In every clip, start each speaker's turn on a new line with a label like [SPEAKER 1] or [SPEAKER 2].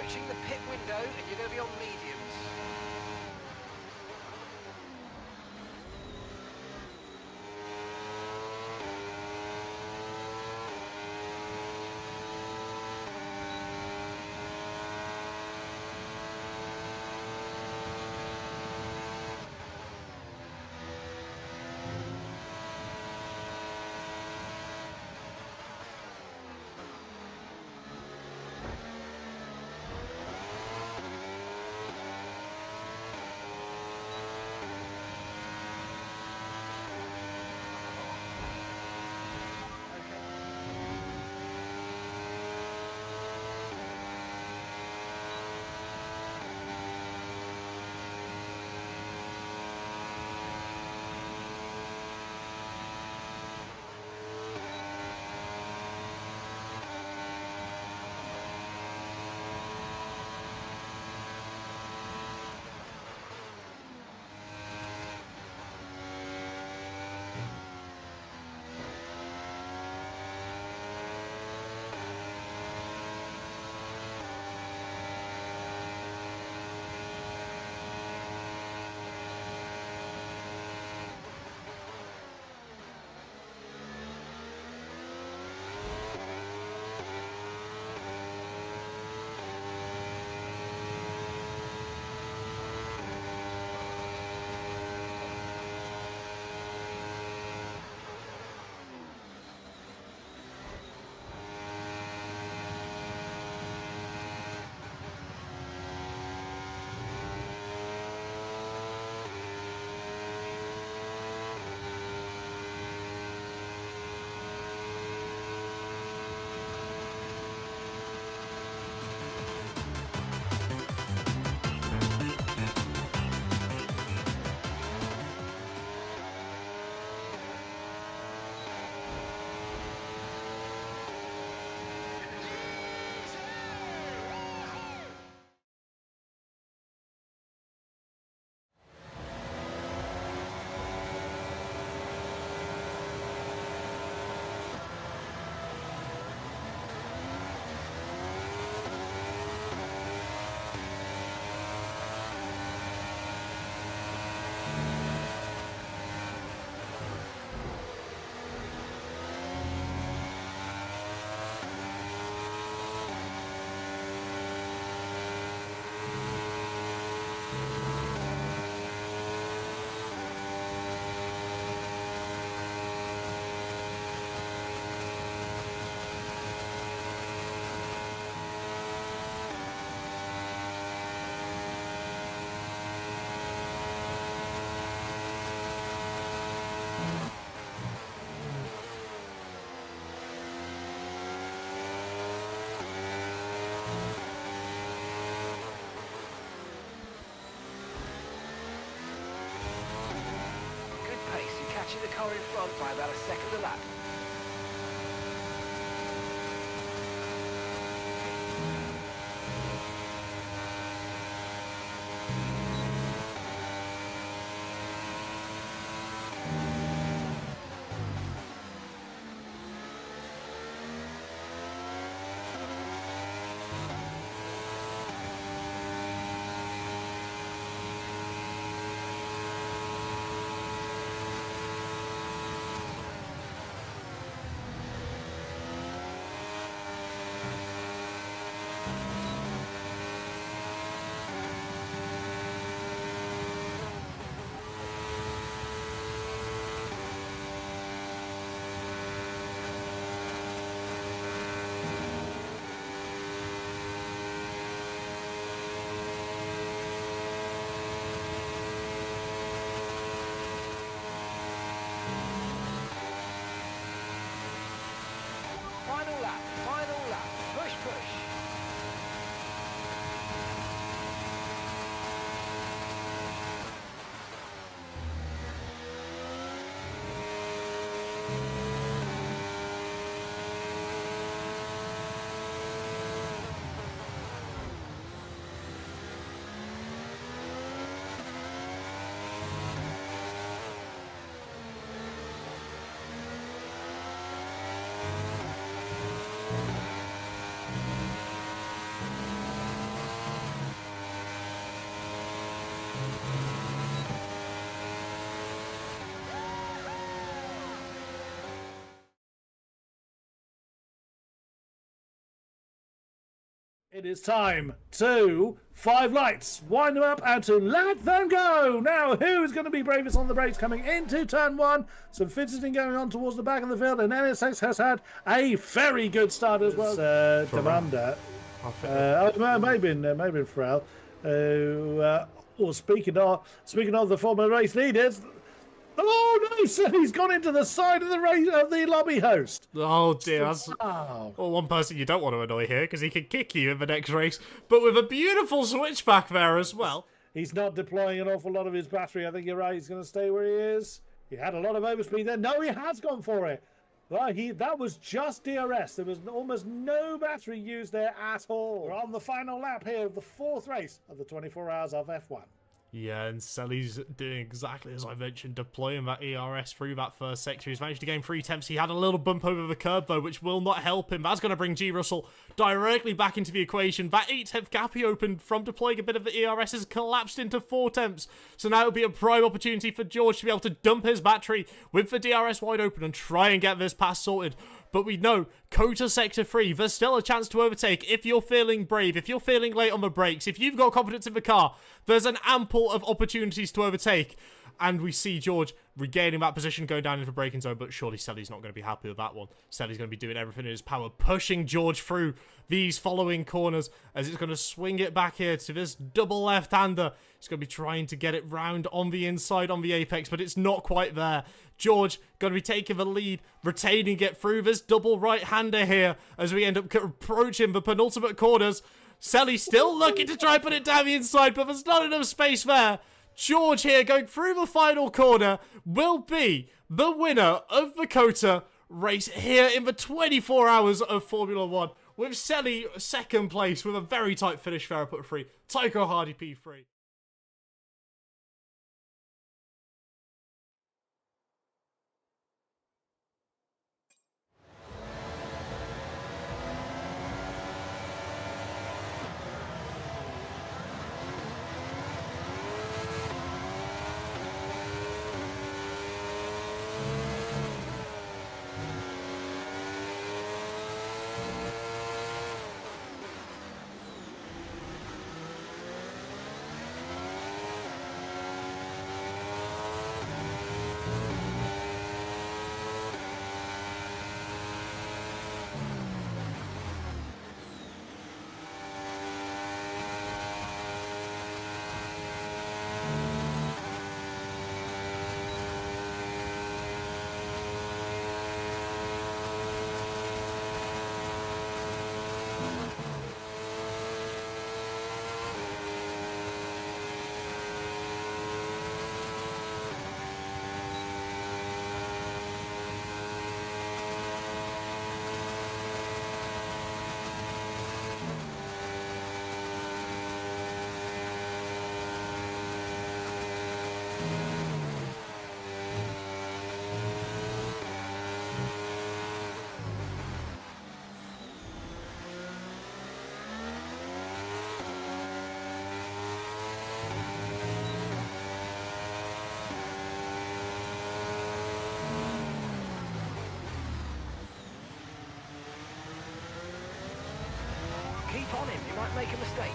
[SPEAKER 1] approaching the pit window and you're going to be on mediums. Catching the car in front by about a second a lap.
[SPEAKER 2] It is time to 5 lights, wind them up and to let them go. Now, who's going to be bravest on the brakes coming into turn 1? Some fidgeting going on towards the back of the field, and NSX has had a very good start as well. Commander. Maybe Pharrell. Speaking of the former race leaders. Oh no, sir, he's gone into the side of the race of the lobby host.
[SPEAKER 3] Oh dear, that's one person you don't want to annoy here because he can kick you in the next race, but with a beautiful switchback there as well.
[SPEAKER 2] He's not deploying an awful lot of his battery. I think you're right, he's going to stay where he is. He had a lot of overspeed there. No, he has gone for it. Well, that was just DRS. There was almost no battery used there at all. We're on the final lap here of the 4th race of the 24 hours of F1.
[SPEAKER 3] Yeah, and Selly's doing exactly as I mentioned, deploying that ERS through that first sector. He's managed to gain 3 temps. He had a little bump over the curb, though, which will not help him. That's going to bring G. Russell directly back into the equation. That 8-temp gap he opened from deploying a bit of the ERS has collapsed into 4 temps. So now it'll be a prime opportunity for George to be able to dump his battery with the DRS wide open and try and get this pass sorted. But we know, COTA Sector 3, there's still a chance to overtake if you're feeling brave, if you're feeling late on the brakes, if you've got confidence in the car, there's an ample of opportunities to overtake. And we see George regaining that position, going down into the braking zone, but surely Selly's not going to be happy with that one. Selly's going to be doing everything in his power, pushing George through these following corners as it's going to swing it back here to this double left-hander. He's going to be trying to get it round on the inside on the apex, but it's not quite there. George going to be taking the lead, retaining it through this double right-hander here as we end up approaching the penultimate corners. Selly still looking to try and put it down the inside, but there's not enough space there. George here going through the final corner will be the winner of the COTA race here in the 24 hours of Formula 1 with Selly second place with a very tight finish there at 3. Tycho Hardy P3.
[SPEAKER 1] Keep on him, you might make a mistake.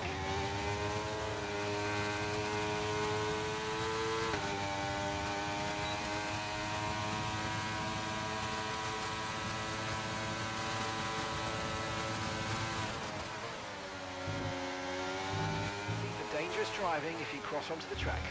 [SPEAKER 1] Keep for dangerous driving if you cross onto the track.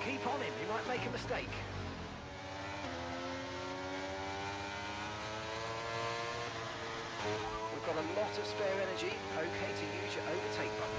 [SPEAKER 1] Keep on him, he might make a mistake. We've got a lot of spare energy. Okay to use your overtake button.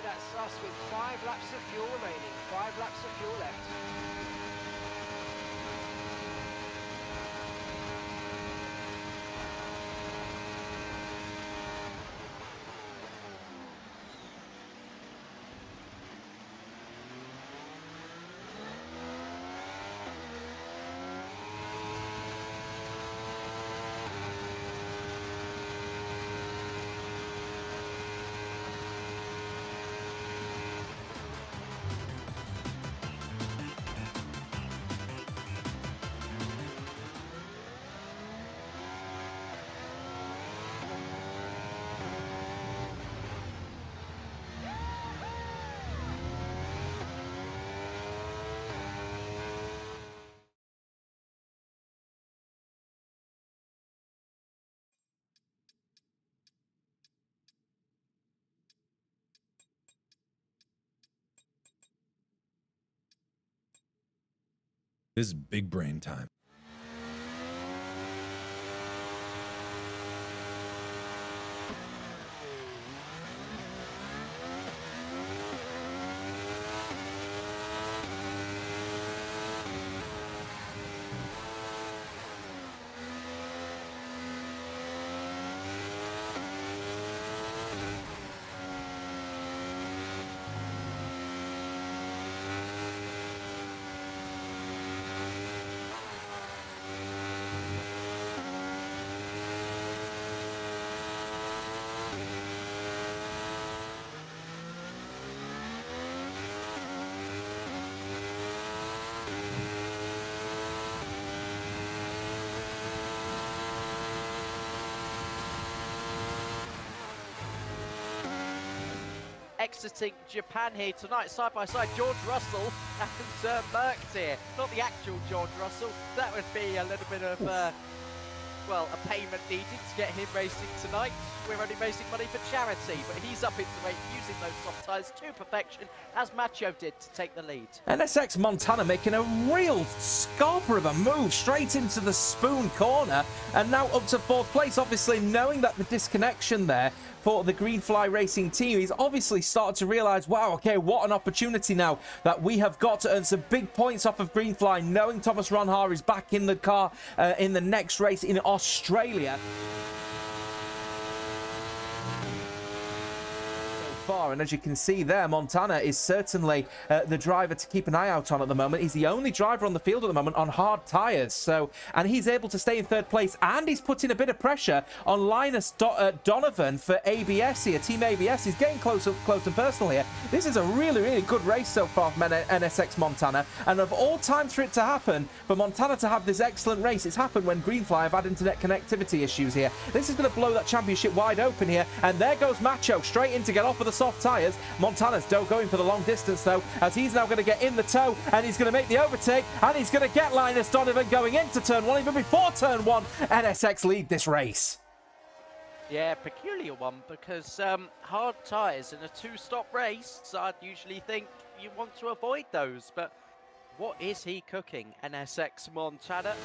[SPEAKER 1] That's us with 5 laps of fuel remaining. 5 laps of fuel left.
[SPEAKER 4] This is big brain time.
[SPEAKER 5] Exiting Japan here tonight, side by side, George Russell and Merckx here. Not the actual George Russell. That would be a little bit of, well, a payment needed to get him racing tonight. We're only raising money for charity, but he's up into weight using those soft tyres to perfection, as Macho did to take the lead.
[SPEAKER 6] NSX Montana making a real scalper of a move straight into the spoon corner, and now up to 4th place, obviously knowing that the disconnection there for the Greenfly Racing team. He's obviously started to realise, wow, okay, what an opportunity now that we have got to earn some big points off of Greenfly, knowing Thomas Ronhaar is back in the car in the next race in Australia. Far, and as you can see there, Montana is certainly the driver to keep an eye out on at the moment. He's the only driver on the field at the moment on hard tyres, so, and he's able to stay in 3rd place, and he's putting a bit of pressure on Linus Donovan for ABS here. Team ABS is getting close and personal here. This is a really, really good race so far from NSX Montana, and of all times for it to happen, for Montana to have this excellent race, it's happened when Greenfly have had internet connectivity issues here. This is going to blow that championship wide open here, and there goes Macho straight in to get off of the soft tyres. Montana's going for the long distance though, as he's now going to get in the tow, and he's going to make the overtake, and he's going to get Linus Donovan going into turn 1. Even before turn 1, NSX lead this race.
[SPEAKER 5] Yeah, peculiar one, because hard tyres in a 2-stop race, so I'd usually think you want to avoid those, but what is he cooking, NSX Montana?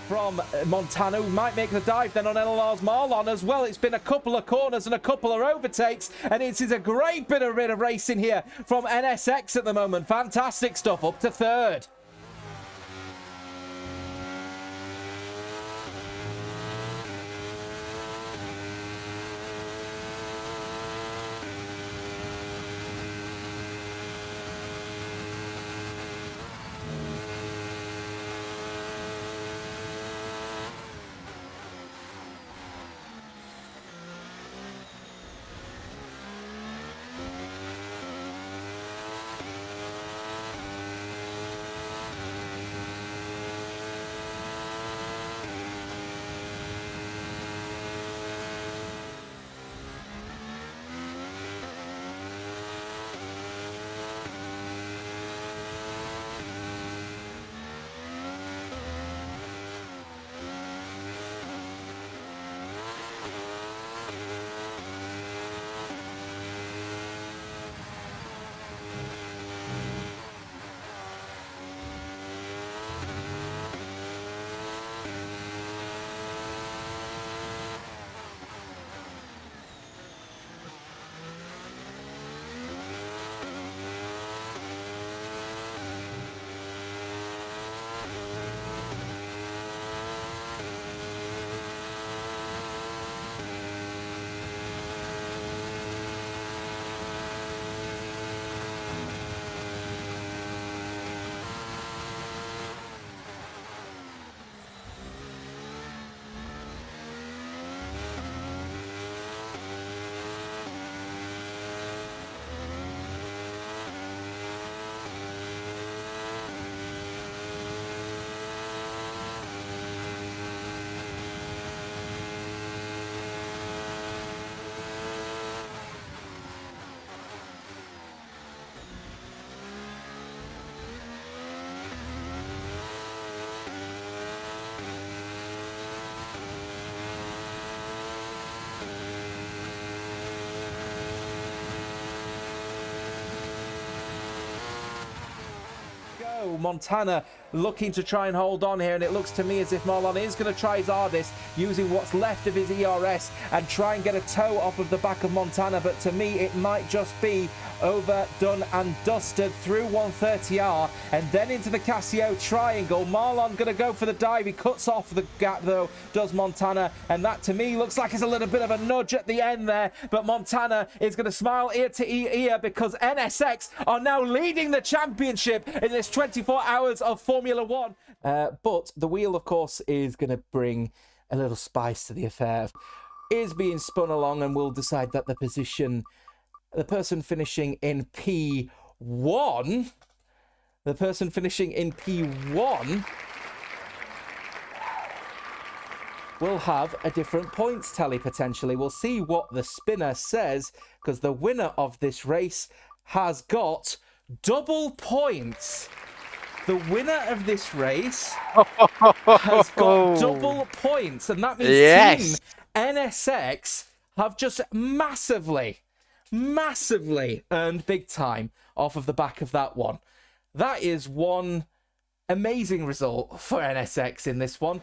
[SPEAKER 6] from Montana, who might make the dive then on LLR's Marlon as well. It's been a couple of corners and a couple of overtakes, and it is a great bit of racing here from NSX at the moment. Fantastic stuff, up to third. Montana looking to try and hold on here, and it looks to me as if Marlon is going to try his hardest using what's left of his ERS and try and get a toe off of the back of Montana, but to me it might just be over, done and dusted through 130R and then into the Casio triangle. Marlon going to go for the dive. He cuts off the gap though, does Montana, and that to me looks like it's a little bit of a nudge at the end there, but Montana is going to smile ear to ear because NSX are now leading the championship in this 24 hours of Formula One. But the wheel, of course, is going to bring a little spice to the affair. Is being spun along, and we'll decide that the person finishing in P1, will have a different points tally potentially. We'll see what the spinner says, because the winner of this race has got double points. The winner of this race has got double points, and that means Team NSX have just massively earned big time off of the back of that one. That is one amazing result for NSX in this one.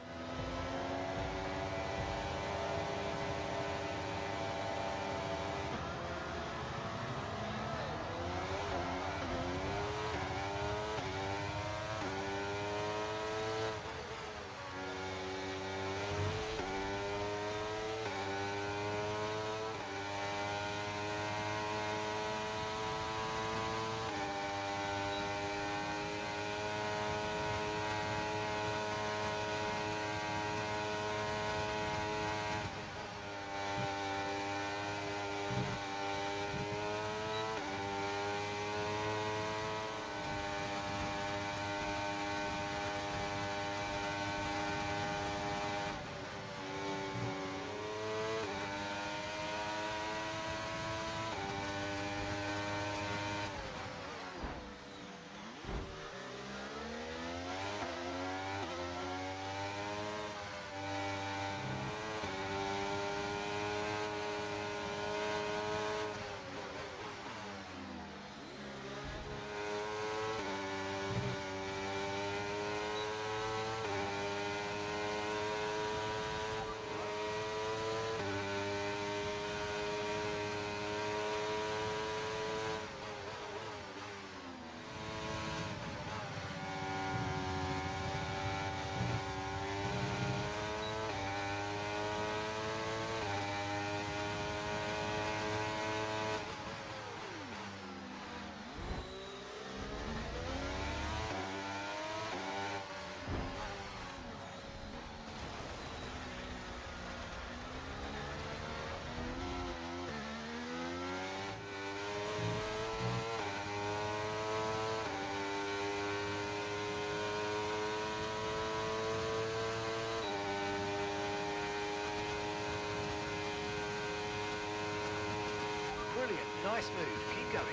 [SPEAKER 1] Nice move. Keep going.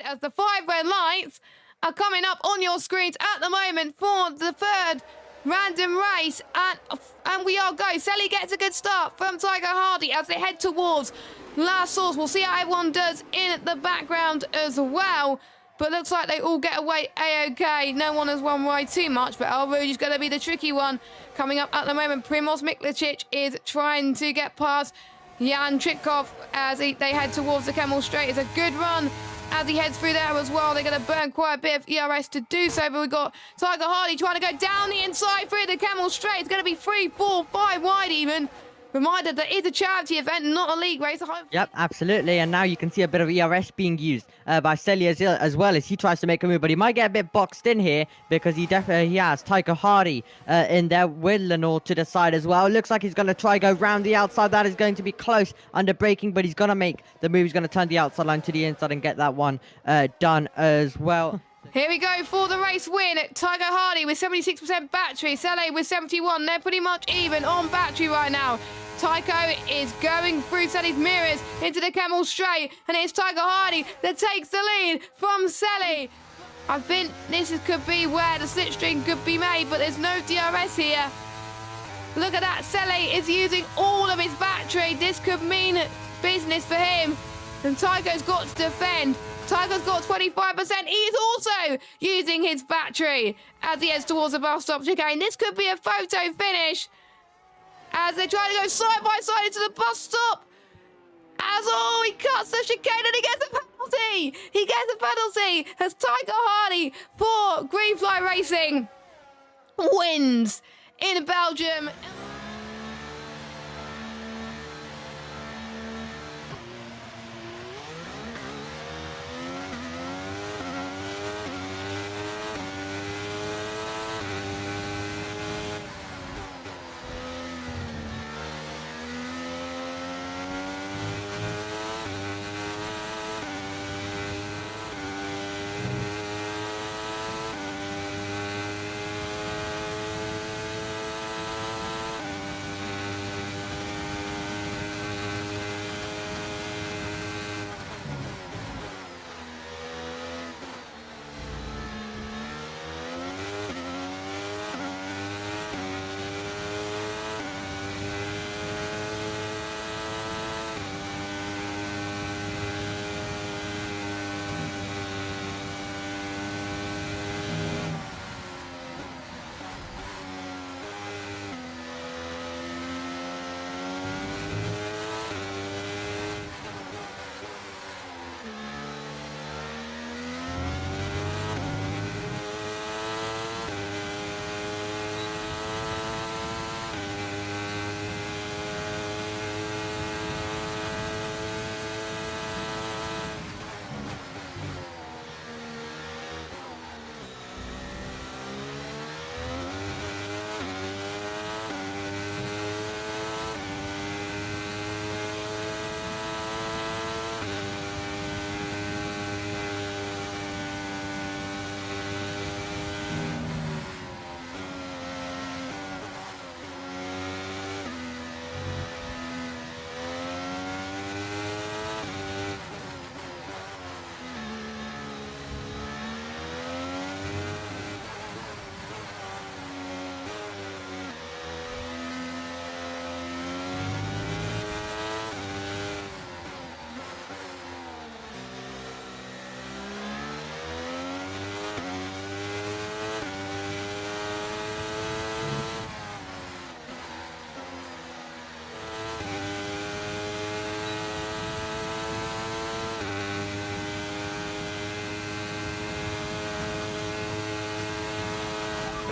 [SPEAKER 7] As the 5 red lights are coming up on your screens at the moment for the third random race, and we are go. Selly gets a good start from Tiger Hardy as they head towards last source. We'll see how everyone does in the background as well, but looks like they all get away a-okay. No one has won wide too much, but El Rouge is going to be the tricky one coming up at the moment. Primoz Miklicic is trying to get past Jan Tritkov as they head towards the Camel Straight. It's a good run as he heads through there as well. They're going to burn quite a bit of ERS to do so, but we've got Tiger Hardy trying to go down the inside through the Camel Straight. It's going to be 3, 4, 5 wide even. Reminder that it's a charity event, not a league race.
[SPEAKER 8] Yep, absolutely. And now you can see a bit of ERS being used by Selly as well as he tries to make a move, but he might get a bit boxed in here because he has Tiger Hardy in there with Lenore to the side as well. It looks like he's going to try go round the outside. That is going to be close under braking, but he's going to make the move. He's going to turn the outside line to the inside and get that one done as well.
[SPEAKER 7] Here we go for the race win. Tiger Hardy with 76% battery. Selly with 71. They're pretty much even on battery right now. Tycho is going through Selly's mirrors into the Camel Straight, and it's Tiger Hardy that takes the lead from Selly. I think could be where the slipstream could be made, but there's no DRS here. Look at that. Selly is using all of his battery. This could mean business for him, and Tycho's got to defend. Tiger's got 25%. He's also using his battery as he heads towards the bus stop chicane. This could be a photo finish as they try to go side by side into the bus stop. He cuts the chicane and he gets a penalty. He gets a penalty as Tiger Hardy for Greenfly Racing wins in Belgium.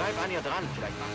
[SPEAKER 9] Bleib an ihr dran, vielleicht macht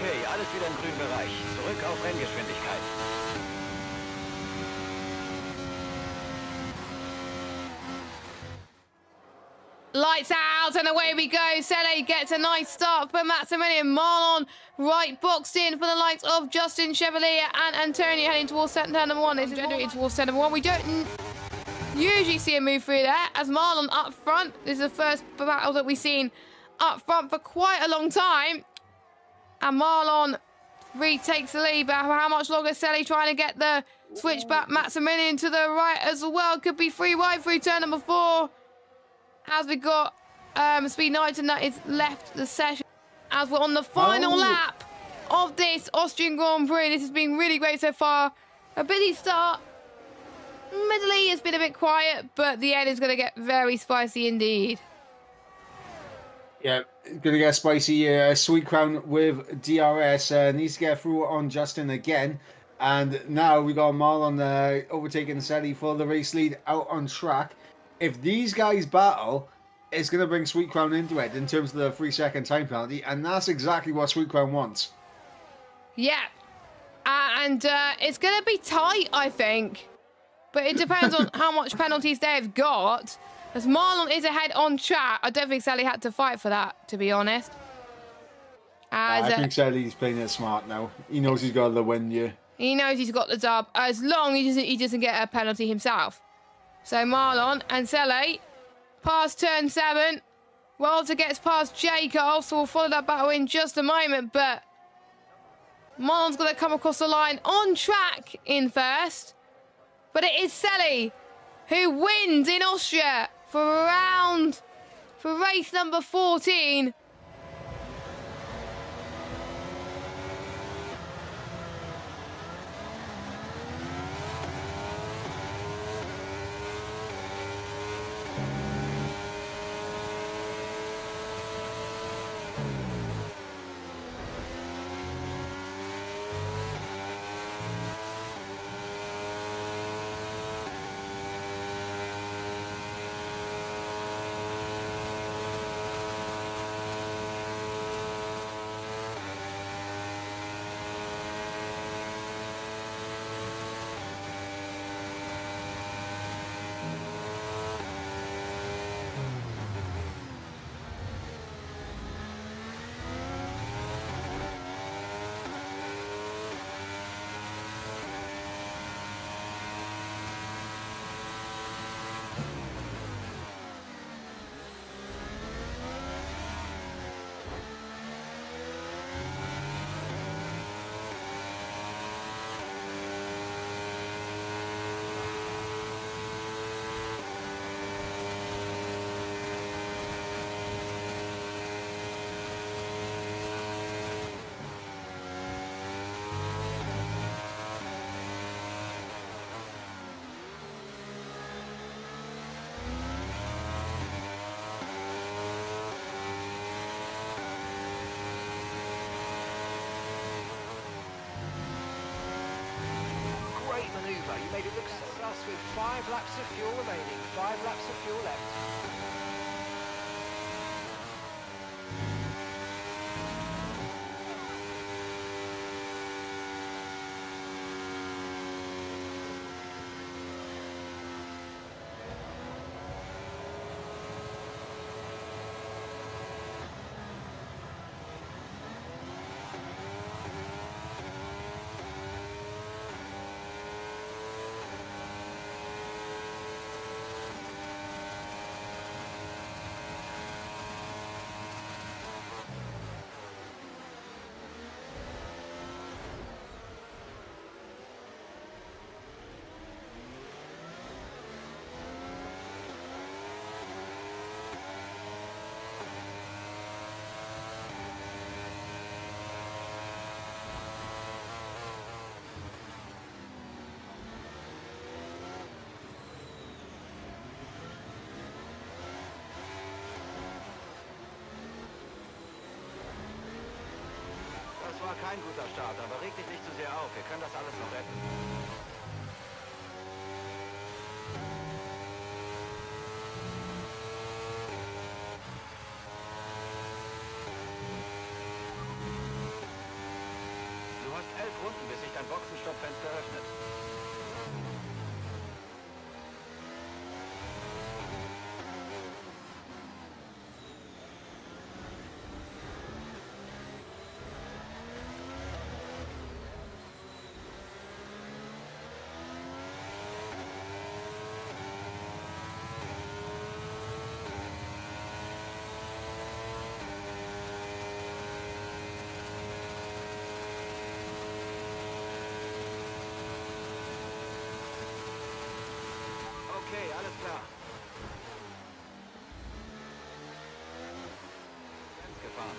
[SPEAKER 9] Okay, alles wieder im grünen Bereich. Zurück auf Renngeschwindigkeit.
[SPEAKER 7] Lights out and away we go. Sele gets a nice start for Maximilian. Marlon right boxed in for the likes of Justin Chevalier and Antonio heading towards turn number 1. This is generating towards turn number 1. We don't usually see a move through there as Marlon up front. This is the first battle that we've seen up front for quite a long time. And Marlon retakes the lead, but how much longer? Sele trying to get the switch back. Maximilian to the right as well. Could be free wide through turn number 4. As we got Speed Knighton that is left the session. As we're on the final lap of this Austrian Grand Prix. This has been really great so far. A busy start. Middle-y has been a bit quiet, but the end is going to get very spicy indeed.
[SPEAKER 10] Yeah, going to get spicy. Sweet Crown with DRS. Needs to get through on Justin again. And now we got Marlon overtaking Sele for the race lead out on track. If these guys battle, it's going to bring Sweet Crown into it in terms of the 3-second time penalty. And that's exactly what Sweet Crown wants.
[SPEAKER 7] Yeah. And it's going to be tight, I think. But it depends on how much penalties they've got. As Marlon is ahead on track, I don't think Sele had to fight for that, to be honest.
[SPEAKER 10] I think Sele's playing it smart now. He knows he's got the win, yeah.
[SPEAKER 7] He knows he's got the dub, as long as he doesn't get a penalty himself. So Marlon and Sele past turn 7. Walter gets past Jacob, so we'll follow that battle in just a moment. But Marlon's going to come across the line on track in first. But it is Sele who wins in Austria for race number 14.
[SPEAKER 1] You made it look sus with 5 laps of fuel remaining. 5 laps of fuel left.
[SPEAKER 9] kein guter Start, aber reg dich nicht zu sehr auf. Wir können das alles noch retten. Du hast 11 Runden, bis sich dein Boxenstoppfenster öffnet. Okay, alles klar. Ganz gefahren.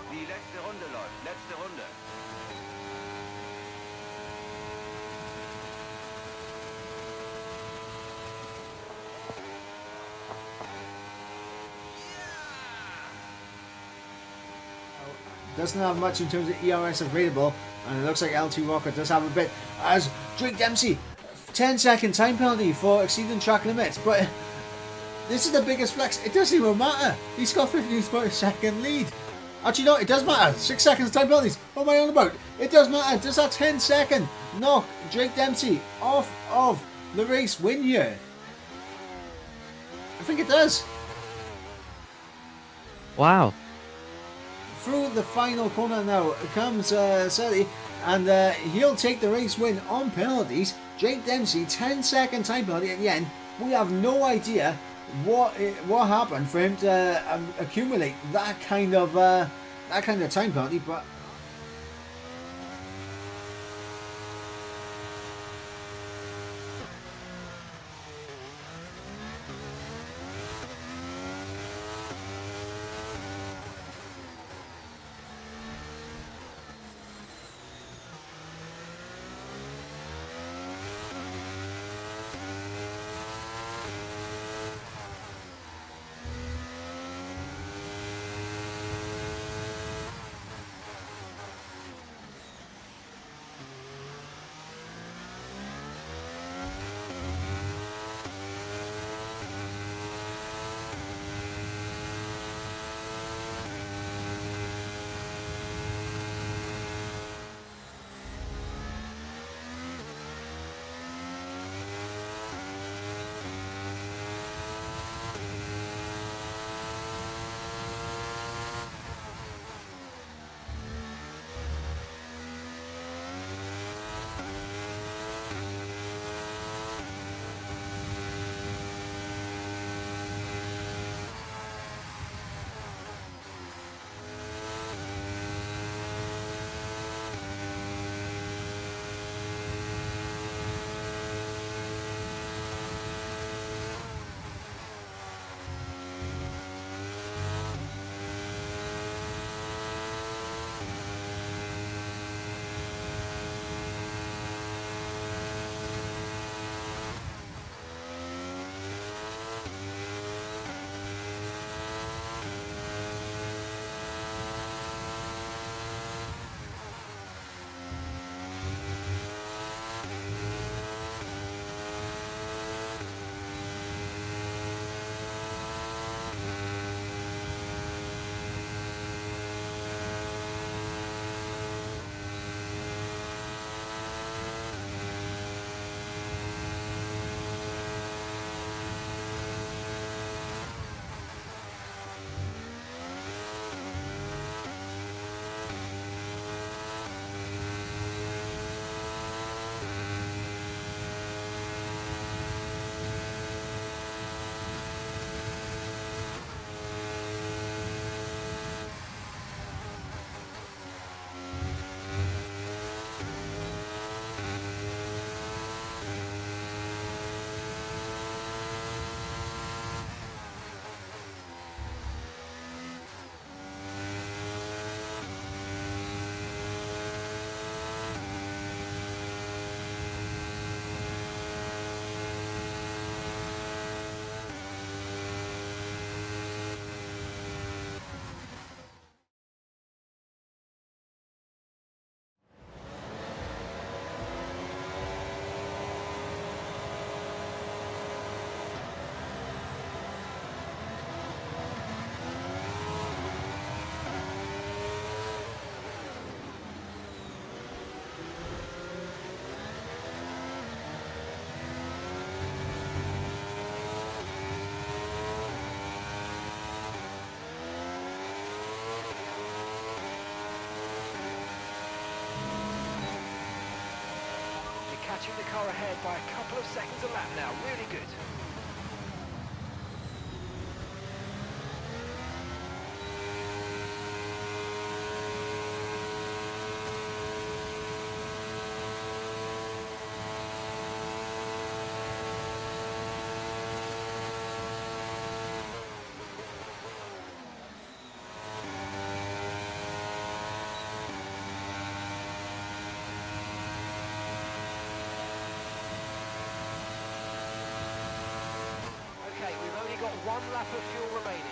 [SPEAKER 9] Die letzte Runde läuft. Letzte Runde.
[SPEAKER 10] Doesn't have much in terms of ERS available, and it looks like LT Rocket does have a bit. As Drake Dempsey, 10-second time penalty for exceeding track limits, but this is the biggest flex. It doesn't even matter. He's got 15-second lead. Actually, no, it does matter. 6 seconds time penalties. What am I on about? It does matter. Does that 10-second knock Drake Dempsey off of the race win here? I think it does.
[SPEAKER 8] Wow.
[SPEAKER 10] Through the final corner now comes Selly, and he'll take the race win on penalties. Drake Dempsey, 10-second time penalty at the end. We have no idea what happened for him to accumulate that kind of time penalty, but
[SPEAKER 1] the car ahead by a couple of seconds a lap now. Really good. Okay, we've only got one lap of fuel remaining.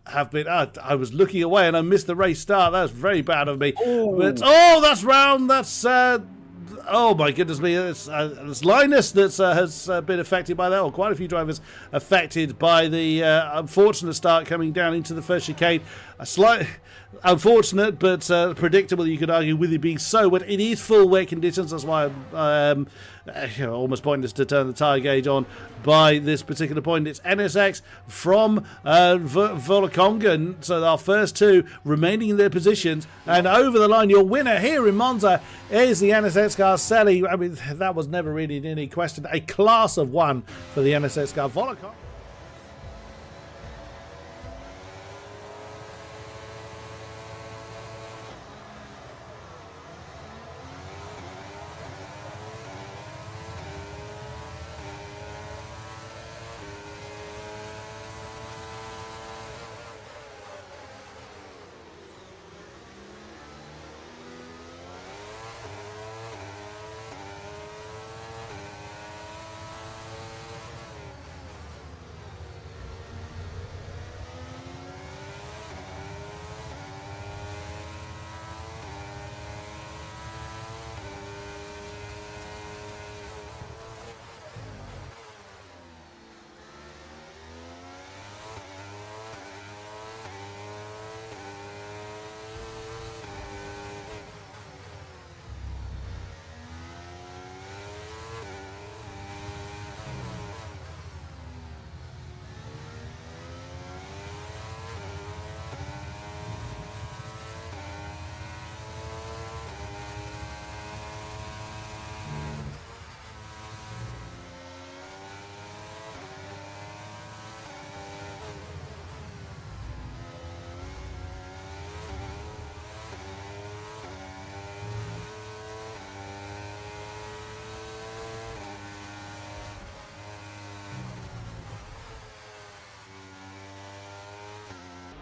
[SPEAKER 2] Have been. I was looking away and I missed the race start. That was very bad of me. But that's round. That's oh my goodness me! It's Linus that has been affected by that. Or quite a few drivers affected by the unfortunate start coming down into the first chicane. A slight unfortunate, but predictable. You could argue with it being so, but it is full wet conditions. That's why I'm almost pointless to turn the tyre gauge on by this particular point. It's NSX from Volakonga, so our first two remaining in their positions, and over the line. Your winner here in Monza is the NSX car, Sally. I mean, that was never really in any question. A class of one for the NSX car. Volakonga.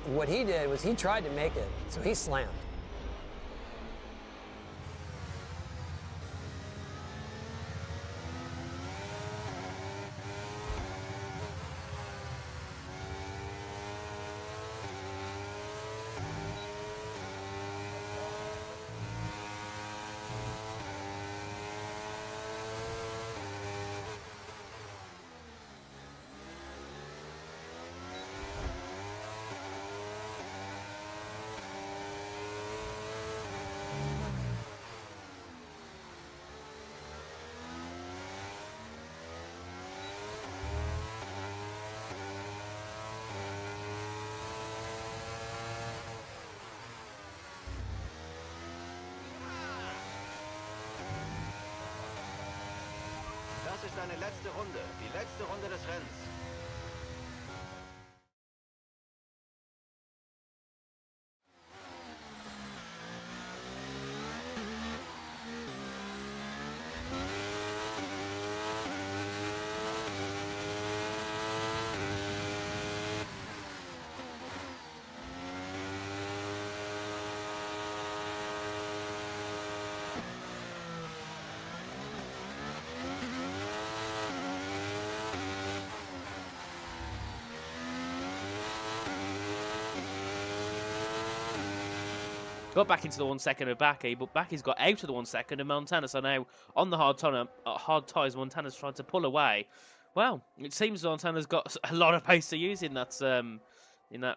[SPEAKER 11] What he did was he tried to make it, so he slammed.
[SPEAKER 9] Das ist eine letzte Runde, die letzte Runde des Rennens.
[SPEAKER 12] Got back into the 1 second of Baku, but Baku's got out of the 1 second of Montana. So now on the hard tyres, Montana's trying to pull away. Well, it seems Montana's got a lot of pace to use in that,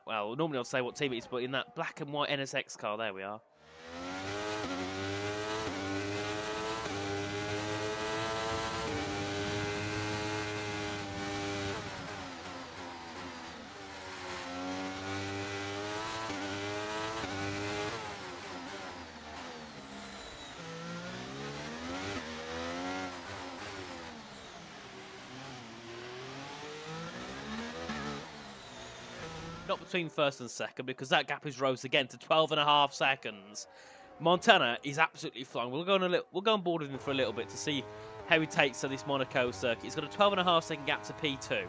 [SPEAKER 12] well, normally I'll say what team it is, but in that black and white NSX car, there we are. Not between first and second, because that gap is rose again to 12.5 seconds. Montana is absolutely flying. We'll go on board with him for a little bit to see how he takes to this Monaco circuit. He's got a 12.5 second gap to P2,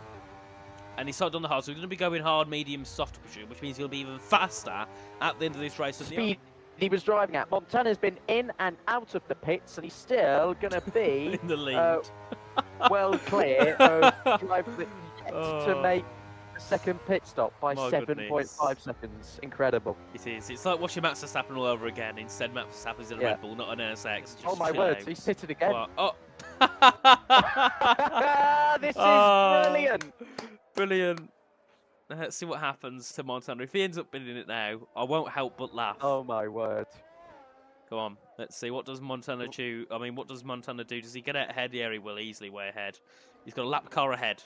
[SPEAKER 12] and he's started on the hard, so he's going to be going hard, medium, soft, I presume, which means he'll be even faster at the end of this race.
[SPEAKER 5] Speed he was driving at. Montana's been in and out of the pits, and he's still going to be
[SPEAKER 12] in the lead,
[SPEAKER 5] well clear of driving to make second pit stop by 7.5 seconds. Incredible.
[SPEAKER 12] It is. It's like watching Max Verstappen all over again. Instead, Max Verstappen's in a Red Bull, not an NSX.
[SPEAKER 5] Oh my word, he's pitted again.
[SPEAKER 12] Oh.
[SPEAKER 5] This is brilliant.
[SPEAKER 12] Brilliant. Let's see what happens to Montana. If he ends up winning it now, I won't help but laugh.
[SPEAKER 5] Oh my word.
[SPEAKER 12] Come on, let's see. What does Montana do? I mean, what does Montana do? Does he get ahead? Yeah, he will easily way ahead. He's got a lap car ahead.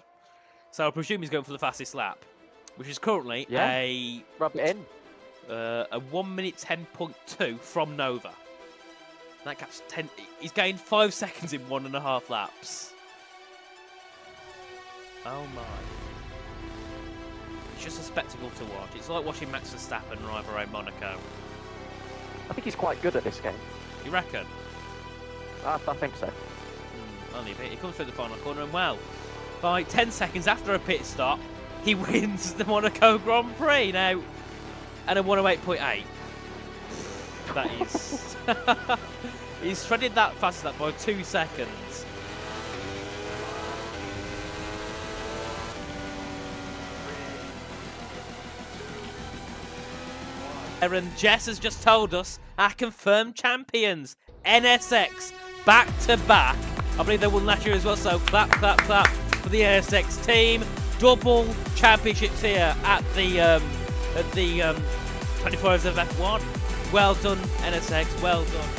[SPEAKER 12] So I presume he's going for the fastest lap, which is currently
[SPEAKER 5] rub it in.
[SPEAKER 12] A 1 minute 10.2 from Nova. That gap's 10. He's gained 5 seconds in 1.5 laps. Oh my! It's just a spectacle to watch. It's like watching Max Verstappen drive around Monaco.
[SPEAKER 5] I think he's quite good at this game.
[SPEAKER 12] You reckon?
[SPEAKER 5] I think so.
[SPEAKER 12] Only a bit. He comes through the final corner and well. By 10 seconds after a pit stop, he wins the Monaco Grand Prix now, and a 108.8. That is, he's shredded that fast that by 2 seconds. Aaron Jess has just told us our confirmed champions, NSX, back to back. I believe they won last year as well, so clap, clap, clap for the NSX team. Double championships here at the 24 Hours of F1. Well done, NSX, well done.